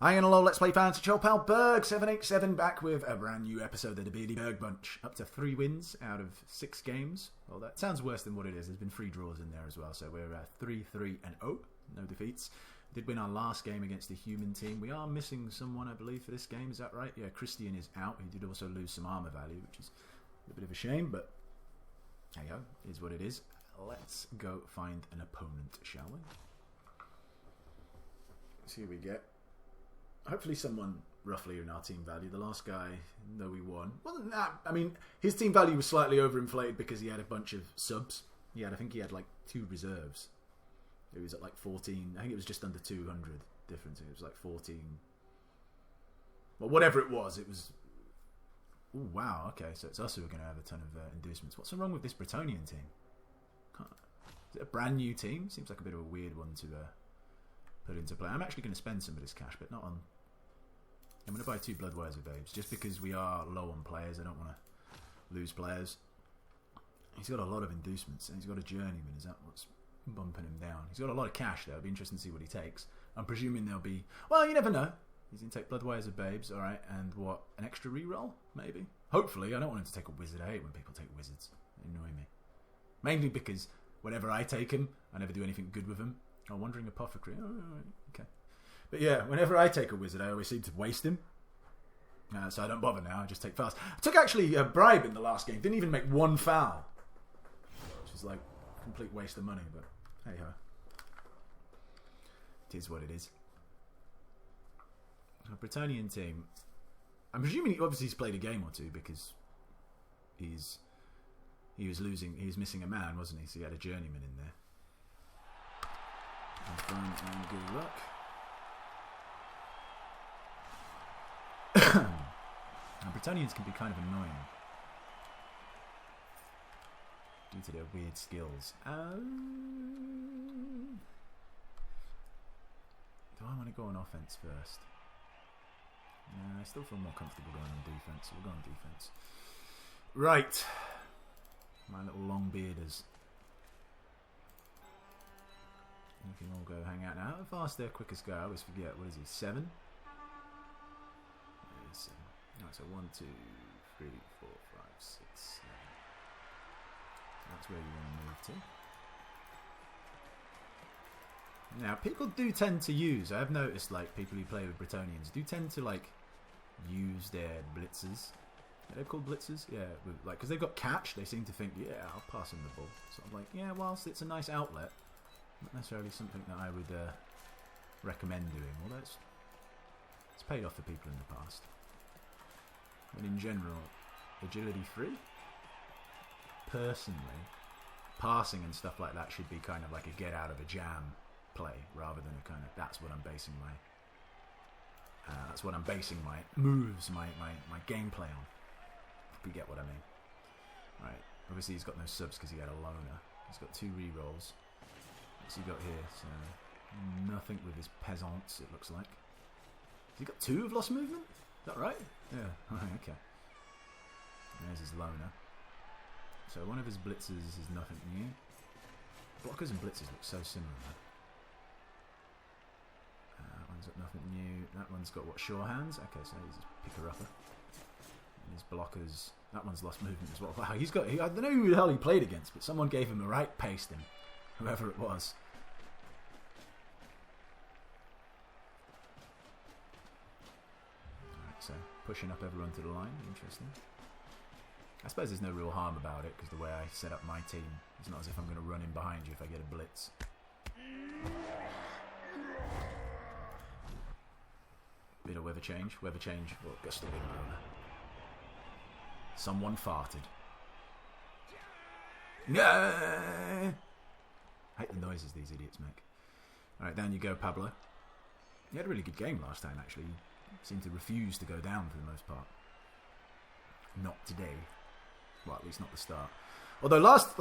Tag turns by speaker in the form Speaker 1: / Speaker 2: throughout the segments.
Speaker 1: Hi and hello, Let's Play fans, it's your pal Berg787 back with a brand new episode of the Beardy Berg Bunch. Up to 3 wins out of 6 games. Well, that sounds worse than what it is. There's been 3 draws in there as well, so we're 3-3-0, no defeats. Did win our last game against the human team. We are missing someone, I believe, for this game, is that right? Yeah, Christian is out. He did also lose some armor value, which is a bit of a shame, but there you go, it is what it is. Let's go find an opponent, shall we? Let's see who we get. Hopefully someone roughly in our team value. The last guy, though we won, wasn't that... I mean, his team value was slightly overinflated because he had a bunch of subs. I think he had like 2 reserves. It was at like 14. I think it was just under 200 difference. It was like 14. Well, whatever it was. Oh, wow. Okay, so it's us who are going to have a ton of inducements. What's wrong with this Bretonnian team? Is it a brand new team? Seems like a bit of a weird one to put into play. I'm actually going to spend some of this cash, but not on... I'm going to buy 2 Bloodweiser Babes, just because we are low on players. I don't want to lose players. He's got a lot of inducements, and he's got a Journeyman. Is that what's bumping him down? He's got a lot of cash, though. It'll be interesting to see what he takes. I'm presuming there'll be... Well, you never know. He's going to take Bloodweiser Babes, alright, and what? An extra reroll? Maybe? Hopefully. I don't want him to take a wizard. I hate when people take wizards. They annoy me. Mainly because whenever I take him, I never do anything good with him. Oh, Wandering Apothecary. Oh, right, okay. But yeah, whenever I take a wizard, I always seem to waste him. So I don't bother now. I just take fast. I took actually a bribe in the last game. Didn't even make 1 foul. Which is like a complete waste of money. But hey ho. It is what it is. A Bretonnian team. I'm presuming he's played a game or 2 because he was missing a man, wasn't he? So he had a Journeyman in there. Have fun and good luck. And Bretonnians can be kind of annoying due to their weird skills. Do I want to go on offense first? No, I still feel more comfortable going on defense, so we'll go on defense. Right. My little long bearders. You can all go hang out now. How fast their quickest guy? I always forget. What is he? 7? Yeah, 7. Right, so 1, 2, 3, 4, 5, 6, 7. That's where you want to move to. Now, people do tend to use... I've noticed, like, people who play with Bretonnians do tend to, like, use their blitzers. Are they called blitzers? Yeah, because they've got catch, they seem to think, yeah, I'll pass him the ball. So I'm like, yeah, whilst it's a nice outlet, not necessarily something that I would recommend doing, although it's paid off for people in the past. But in general, agility 3? Personally, passing and stuff like that should be kind of like a get out of a jam play, rather than a kind of, that's what I'm basing my moves, my gameplay on. If you get what I mean. Right, obviously he's got no subs because he had a loner. He's got 2 rerolls. What's he got here? So nothing with his peasants, it looks like. Has he got 2 of lost movement? Is that right? Yeah. Right, okay. There's his loner. So one of his blitzers is nothing new. Blockers and blitzers look so similar. That one's got nothing new. That one's got what? Sure hands? Okay, so he's a picker-upper. And his blockers... That one's lost movement as well. Wow, he's got... I don't know who the hell he played against, but someone gave him a right pasting. Whoever it was. Alright, so pushing up everyone to the line. Interesting. I suppose there's no real harm about it, because the way I set up my team, it's not as if I'm going to run in behind you if I get a blitz. Bit of weather change. Weather change. Well, gust of wind blower. Someone farted. Yeah. I hate the noises these idiots make. Alright, down you go, Pablo. You had a really good game last time, actually. You seemed to refuse to go down for the most part. Not today. Well, at least not the start. Although last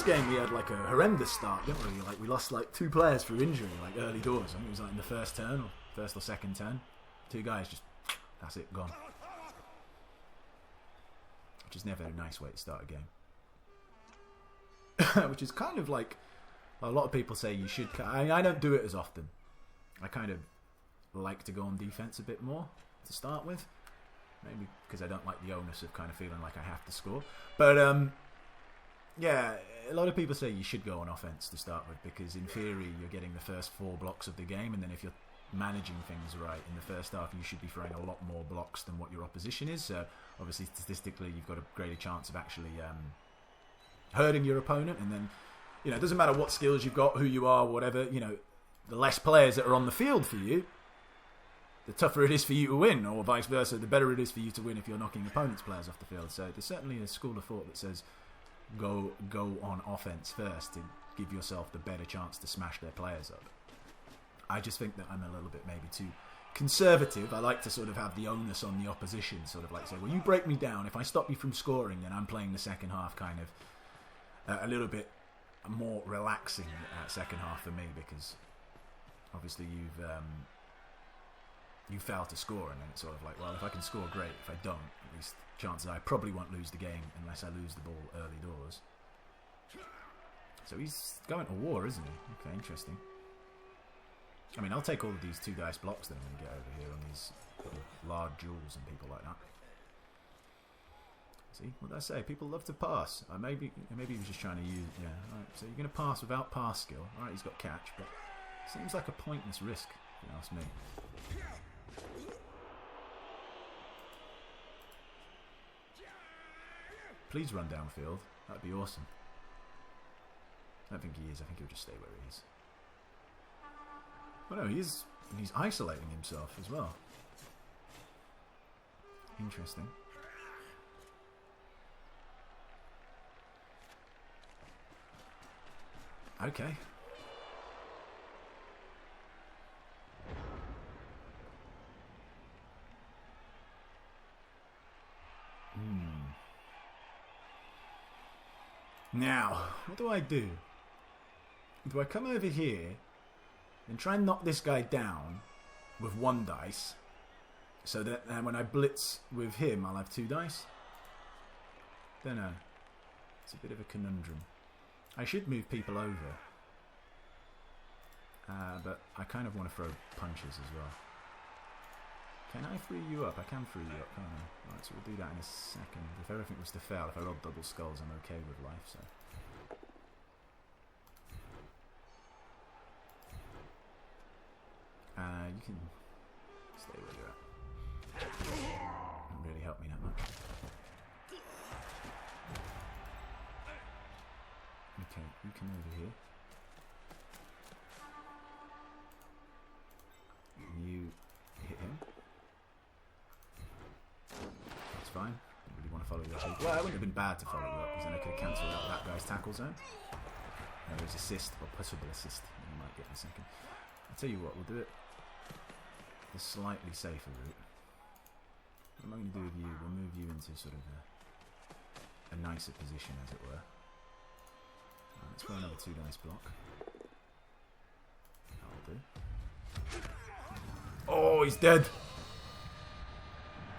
Speaker 1: game we had like a horrendous start, didn't we? Like we lost like 2 players through injury, like early doors. I think it was like in the first turn, or first or second turn. 2 guys just, that's it, gone. Which is never a nice way to start a game. Which is kind of like, a lot of people say you should... I don't do it as often. I kind of like to go on defense a bit more to start with. Maybe because I don't like the onus of kind of feeling like I have to score. But, yeah, a lot of people say you should go on offense to start with because, in theory, you're getting the first 4 blocks of the game, and then if you're managing things right in the first half, you should be throwing a lot more blocks than what your opposition is. So, obviously, statistically, you've got a greater chance of actually hurting your opponent. And then, you know, it doesn't matter what skills you've got, who you are, whatever, you know, the less players that are on the field for you, the tougher it is for you to win, or vice versa, the better it is for you to win if you're knocking opponents' players off the field. So there's certainly a school of thought that says go on offense first to give yourself the better chance to smash their players up. I just think that I'm a little bit maybe too conservative. I like to sort of have the onus on the opposition, sort of like say, well, you break me down. If I stop you from scoring, then I'm playing the second half kind of a little bit more relaxing second half for me, because obviously you fail to score, and then it's sort of like, well, if I can score, great. If I don't, at least chances are I probably won't lose the game unless I lose the ball early doors. So he's going to war, isn't he? Okay, interesting. I mean, I'll take all of these 2 dice blocks that I'm going to get over here on these little large jewels and people like that. See, what did I say? People love to pass. Maybe he was just trying to use... Yeah, alright, so you're going to pass without pass skill. Alright, he's got catch, but it seems like a pointless risk, if you ask me. Please run downfield. That'd be awesome. I don't think he is. I think he'll just stay where he is. Oh no, he's isolating himself as well. Interesting. Okay. Now, what do I do? Do I come over here and try and knock this guy down with 1 dice, so that when I blitz with him, I'll have 2 dice? Don't know. It's a bit of a conundrum. I should move people over, but I kind of want to throw punches as well. Can I free you up? I can free you up, can't I? Right, so we'll do that in a second. If everything was to fail, if I rolled double skulls, I'm okay with life, so... you can stay where you're at. Doesn't really help me that much. Okay, you come over here. You hit him. That's fine. Don't really want to follow you up. Well, it wouldn't have been bad to follow you up, because then I could have cancelled out that guy's tackle zone. There's assist, or possible assist, that you might get in a second. I'll tell you what, we'll do it the slightly safer route. What am I going to do with you? We'll move you into sort of a nicer position, as it were. Let's go another 2 dice block. That'll do. Oh, he's dead!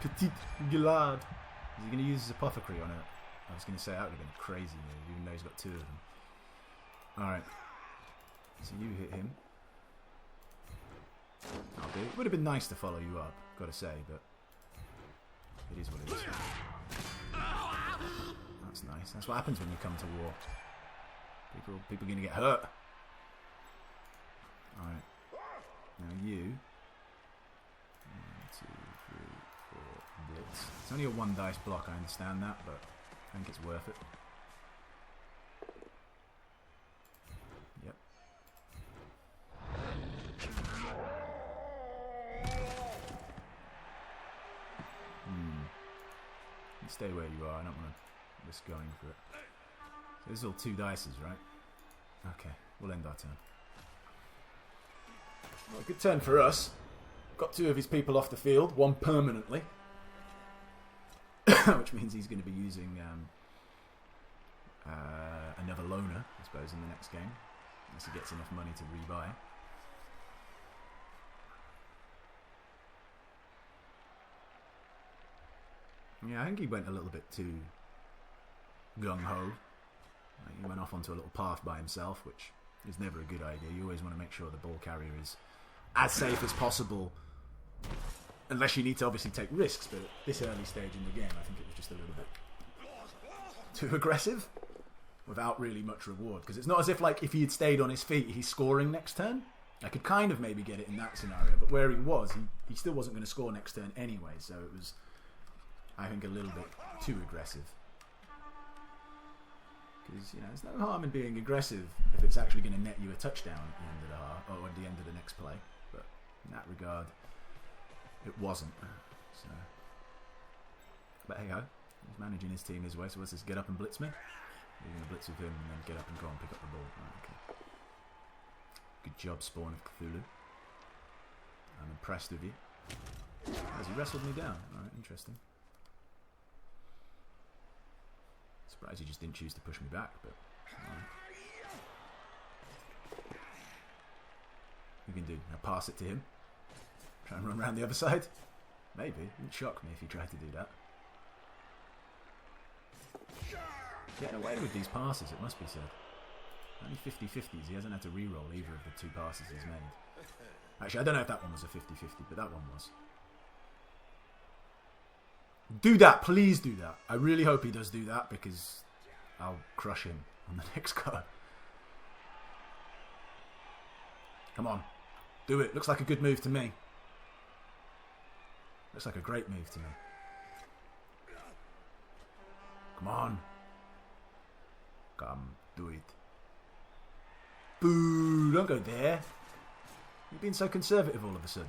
Speaker 1: Petit Gillard. Is he going to use his apothecary on it? I was going to say that would have been a crazy move, even though he's got 2 of them. Alright. So you hit him. I'll do. It would have been nice to follow you up, gotta say, but it is what it is. That's nice. That's what happens when you come to war. People are going to get hurt. Alright. Now you... 1, 2, 3, 4, blitz. It's only a 1 dice block, I understand that, but I think it's worth it. Yep. Stay where you are, I don't want to risk going for it. So this is all 2 dices, right? Okay, we'll end our turn. Well, good turn for us. Got 2 of his people off the field, 1 permanently. Which means he's going to be using another loner, I suppose, in the next game. Unless he gets enough money to rebuy. Yeah, I think he went a little bit too gung-ho. He went off onto a little path by himself, which is never a good idea. You always want to make sure the ball carrier is as safe as possible Unless you need to obviously take risks, but at this early stage in the game, I think it was just a little bit too aggressive without really much reward. Because it's not as if, like, if he had stayed on his feet, he's scoring next turn. I could kind of maybe get it in that scenario, but where he was, he still wasn't going to score next turn anyway, so it was, I think, a little bit too aggressive. Because, you know, there's no harm in being aggressive if it's actually going to net you a touchdown at the end of the half, or at the end of the next play. But in that regard, it wasn't. So, but hey ho, he's managing his team his way. So what's this? Get up and blitz me? You're going to blitz with him and then get up and go and pick up the ball. Right, okay. Good job, Spawn of Cthulhu. I'm impressed with you. Has he wrestled me down? Alright, interesting. Surprised he just didn't choose to push me back, but alright. We can do. Now pass it to him. Try and run around the other side. Maybe. It would shock me if he tried to do that. Getting away with these passes, it must be said. Only 50-50s. He hasn't had to re-roll either of the two passes he's made. Actually, I don't know if that one was a 50-50, but that one was. Do that. Please do that. I really hope he does do that, because I'll crush him on the next go. Come on. Do it. Looks like a good move to me. Looks like a great move to me. Come on. Come. Do it. Boo! Don't go there. You've been so conservative all of a sudden.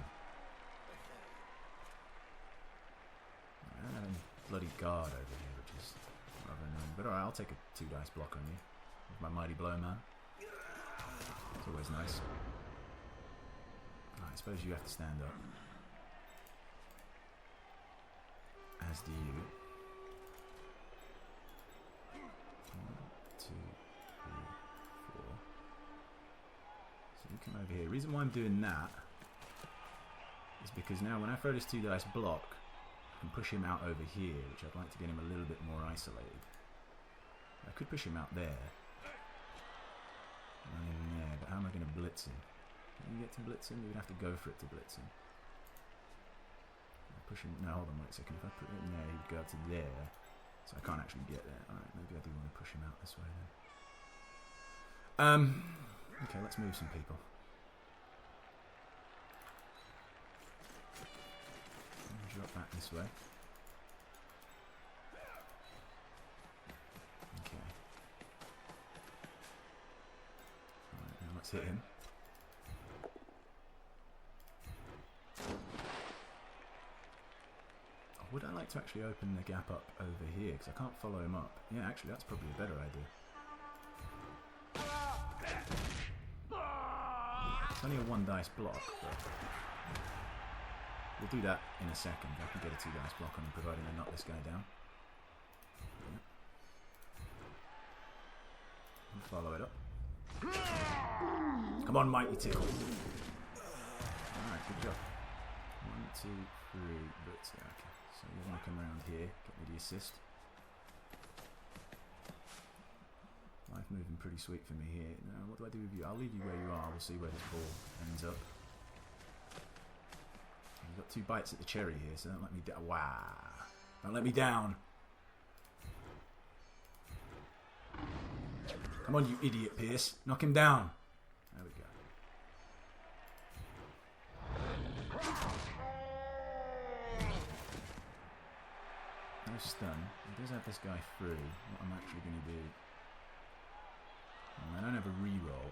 Speaker 1: I don't have any bloody guard over here, which is rather annoying. But alright, I'll take a 2-dice block on you. With my mighty blow man. It's always nice. Right, I suppose you have to stand up. As do you. 1, 2, 3, 4. So you come over here. The reason why I'm doing that is because now when I throw this 2-dice block, I can push him out over here, which I'd like to get him a little bit more isolated. I could push him out there. Not even there, but how am I going to blitz him? Can you get to blitz him? We're going to have to go for it to blitz him. Push him. No, hold on, wait a second. If I put it in there, he'd go up to there. So I can't actually get there. Alright, maybe I do want to push him out this way then. Okay, let's move some people. Drop back this way. Okay. Alright, now let's hit him. Would I like to actually open the gap up over here? Because I can't follow him up. Yeah, actually, that's probably a better idea. It's only a 1-dice block, but we'll do that in a second. I can get a 2-dice block on him, providing I knock this guy down. Yeah. And follow it up. Come on, mighty tickle. Alright, good job. 1, 2, 3, but yeah, okay. So you want to come around here, get me the assist. Life moving pretty sweet for me here. Now, what do I do with you? I'll leave you where you are. We'll see where this ball ends up. You've got 2 bites at the cherry here, so don't let me down. Wow. Don't let me down. Come on, you idiot, Pierce. Knock him down. There we go. No stun. He does have this guy through. What I'm actually going to do. I don't have a reroll.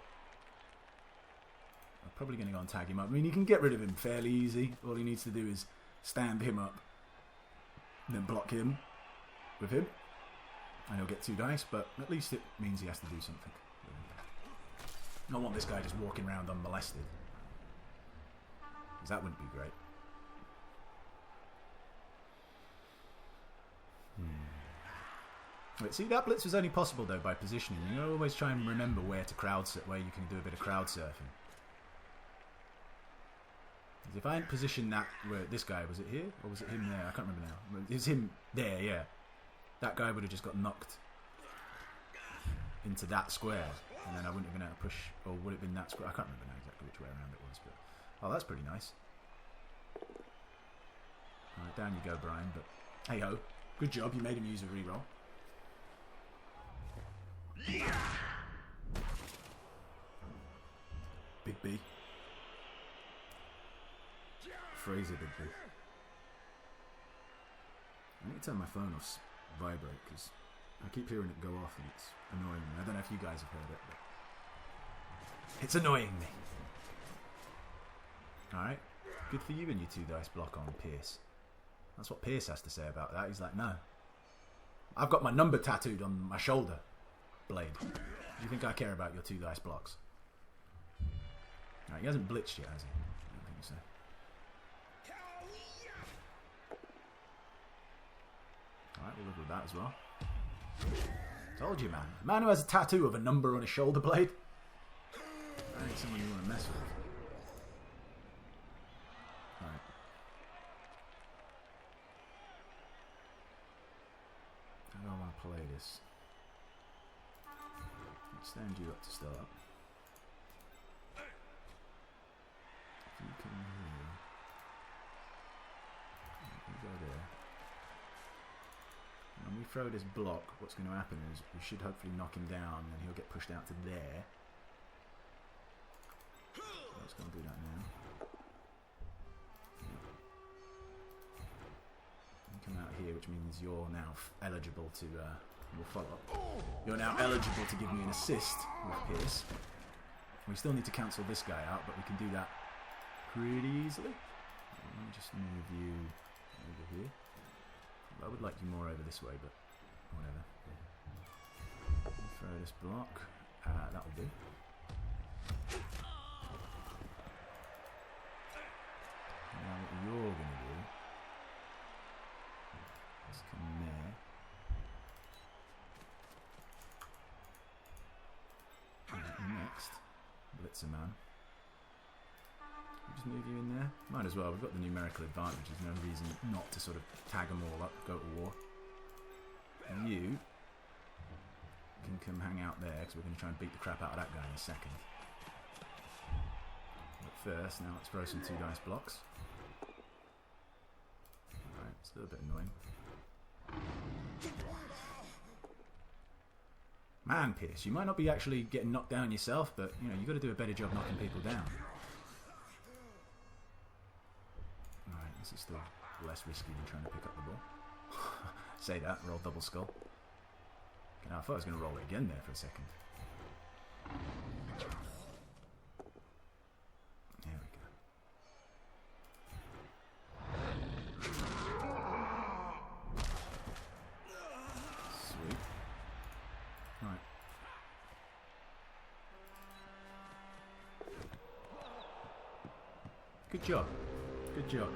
Speaker 1: I'm probably going to go and tag him up. I mean, you can get rid of him fairly easy. All he needs to do is stand him up, and then block him with him, and he'll get 2 dice. But at least it means he has to do something. I don't want this guy just walking around unmolested, because that wouldn't be great. Wait, see, that blitz was only possible though by positioning. You know, always try and remember where to crowd surf, where you can do a bit of crowd surfing. If I hadn't positioned that, where this guy, was it here or was it him there? I can't remember now. It was him there, yeah. That guy would have just got knocked into that square, and then I wouldn't have been able to push, or would it have been that square? I can't remember now exactly which way around it was, but oh, that's pretty nice. Down you go, Brian, but hey ho. Good job, you made him use a reroll. Big B. Fraser, Big B. I need to turn my phone off vibrate because I keep hearing it go off and it's annoying me. I don't know if you guys have heard it, but it's annoying me. Alright, good for you and your 2 dice block on Pierce. That's what Pierce has to say about that. He's like, no. I've got my number tattooed on my shoulder blade. Do you think I care about your 2 dice blocks? Alright, he hasn't blitzed yet, has he? I don't think so. Alright, we'll live with that as well. Told you, man. A man who has a tattoo of a number on his shoulder blade. That ain't someone you want to mess with. Alright. How do I want to play this? Let's stand you up to start. If you come here. You go there. When we throw this block, what's going to happen is we should hopefully knock him down and he'll get pushed out to there. So let's go and do that now. You come out here, which means you're now eligible to, we'll follow up. You're now eligible to give me an assist with Pierce. We still need to cancel this guy out, but we can do that pretty easily. Let me just move you over here. I would like you more over this way, but whatever. Throw this block. That'll do. Now what you're going to do is come there. Next, Blitzer man. Just move you in there. Might as well. We've got the numerical advantage. There's no reason not to sort of tag them all up, go to war. And you can come hang out there because we're going to try and beat the crap out of that guy in a second. But first, now let's throw some 2 dice blocks. Alright, it's a little bit annoying. Man, Pierce, you might not be actually getting knocked down yourself, but you know, you've got to do a better job knocking people down. This is still less risky than trying to pick up the ball. Say that, roll double skull. Okay, now I thought I was going to roll it again there for a second. There we go. Sweet. Right. Good job. Good job.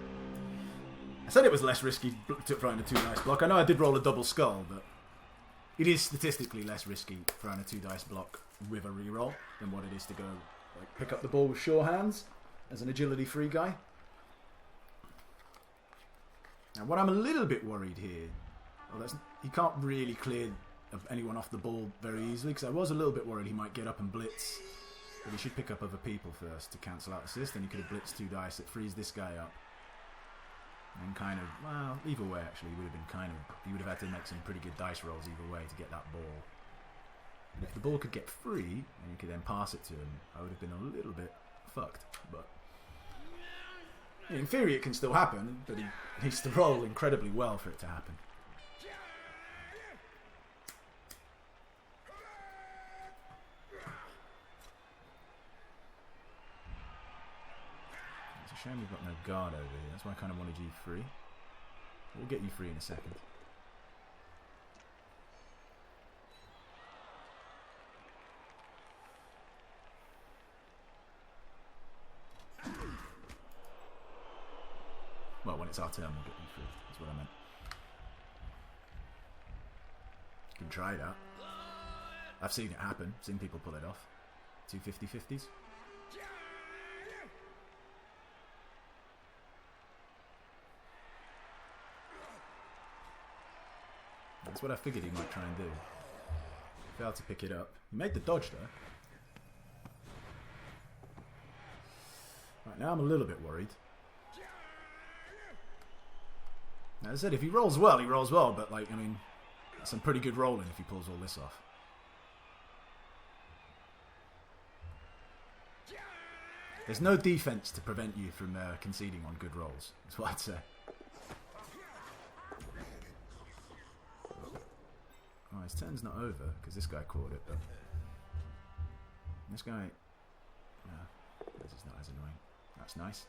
Speaker 1: I said it was less risky throwing a 2 dice block. I know I did roll a double skull, but it is statistically less risky throwing a 2 dice block with a reroll than what it is to go like pick up the ball with sure hands as an agility free guy. Now what I'm a little bit worried here, well, he can't really clear anyone off the ball very easily because I was a little bit worried he might get up and blitz, but he should pick up other people first to cancel out assist, and he could have blitzed 2 dice that frees this guy up. And kind of, well, either way actually, would have been kind of, he would have had to make some pretty good dice rolls either way to get that ball. And if the ball could get free, and you could then pass it to him, I would have been a little bit fucked. But in theory it can still happen, but he needs to roll incredibly well for it to happen. Shame we've got no guard over here. That's why I kind of wanted you free. We'll get you free in a second. Well, when it's our turn, we'll get you free. That's what I meant. You can try it out. I've seen it happen. Seen people pull it off. 2 50-50s. That's what I figured he might try and do. Failed to pick it up. He made the dodge though. Right, now I'm a little bit worried. As I said, if he rolls well, he rolls well, but, like, I mean, some pretty good rolling if he pulls all this off. There's no defense to prevent you from conceding on good rolls. That's what I'd say. Oh, his turn's not over because this guy caught it. But this guy, this is not as annoying. That's nice.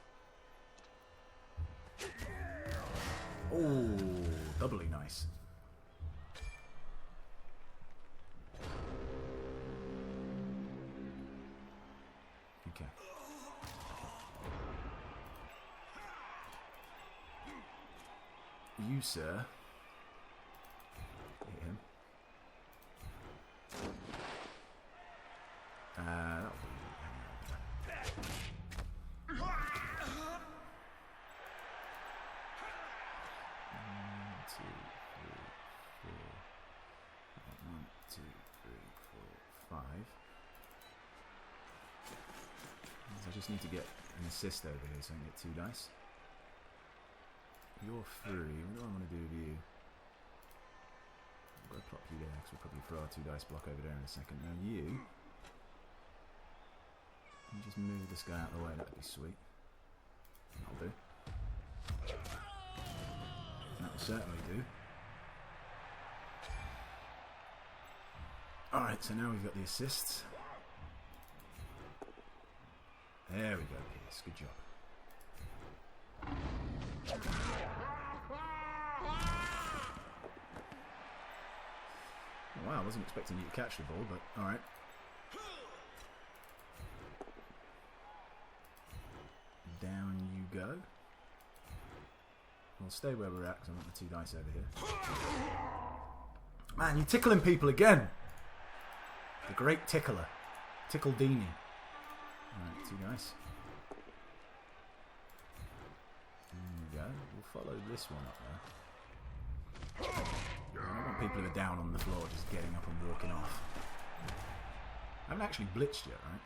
Speaker 1: Oh, doubly nice. Okay. You, sir. Hit him. That'll be... 5. I just need to get an assist over here so I can get 2 dice. You're free. What do I want to do with you? I'm going to plop you there because we'll probably throw our 2 dice block over there in a second. Now you just move this guy out of the way. That'd be sweet. That'll do. That will certainly do. Alright, so now we've got the assists. There we go, Pierce. Good job. Wow, I wasn't expecting you to catch the ball, but alright. Down you go. We'll stay where we're at because I want the 2 dice over here. Man, you're tickling people again! The great tickler. Tickle Dini. Alright, 2 dice. There we go. We'll follow this one up there. I don't want people who are down on the floor just getting up and walking off. I haven't actually blitzed yet, right?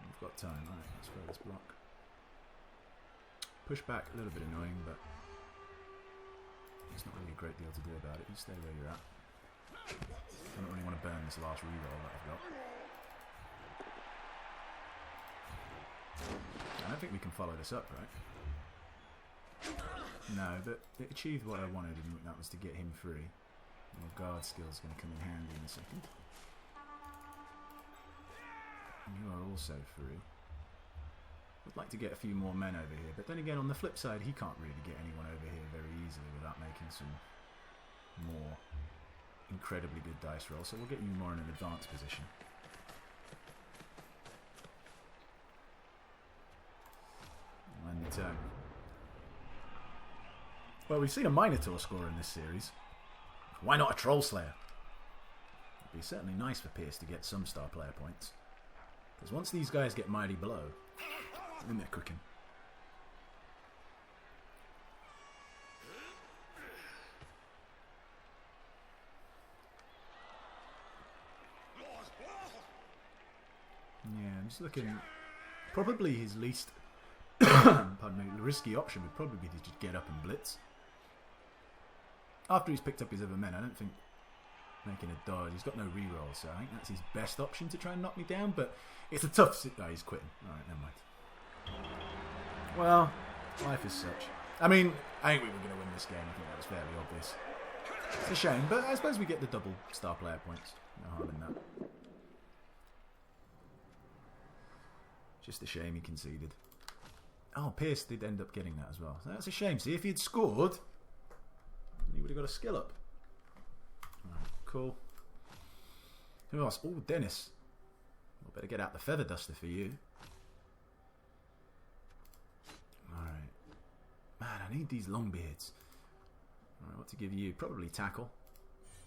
Speaker 1: We've got time. Alright, let's throw this block. Push back, a little bit annoying, but there's not really a great deal to do about it. You stay where you're at. I don't really want to burn this last reroll that I've got. I don't think we can follow this up, right? No, but it achieved what I wanted, and that was to get him free. Your guard skill is going to come in handy in a second. And you are also free. I'd like to get a few more men over here, but then again, on the flip side, he can't really get anyone over here very easily without making some more incredibly good dice rolls, so we'll get you more in an advanced position. And well, we've seen a Minotaur score in this series. Why not a Troll Slayer? It'd be certainly nice for Pierce to get some star player points. Because once these guys get mighty below, then they're cooking. Yeah, I'm just looking. Probably his least, pardon me, the risky option would probably be to just get up and blitz. After he's picked up his other men, I don't think making a dodge. He's got no reroll, so I think that's his best option to try and knock me down. But it's a tough. Oh, he's quitting. All right, never mind. Well, life is such. I mean, I think we were going to win this game. I think that was fairly obvious. It's a shame, but I suppose we get the double star player points. No harm in that. Just a shame he conceded. Oh, Pierce did end up getting that as well. So that's a shame. See, if he had scored, he would have got a skill up. Right, cool. Who else? Oh, Dennis. Well, better get out the feather duster for you. Alright. Man, I need these long beards. Alright, what to give you? Probably tackle.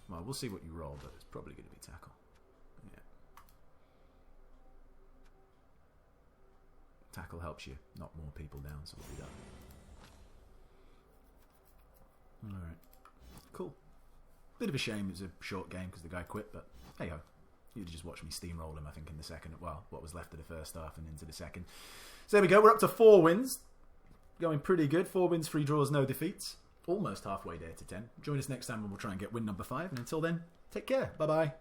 Speaker 1: Well, we'll see what you roll, but it's probably going to be tackle. Yeah. Tackle helps you knock more people down, so we'll do that. Alright. Cool. Bit of a shame it was a short game because the guy quit, but hey ho. You'd just watch me steamroll him, I think, in the second. Well, what was left of the first half and into the second. So there we go. We're up to 4 wins. Going pretty good. 4 wins, 3 draws, no defeats. Almost halfway there to 10. Join us next time when we'll try and get win number 5. And until then, take care. Bye-bye.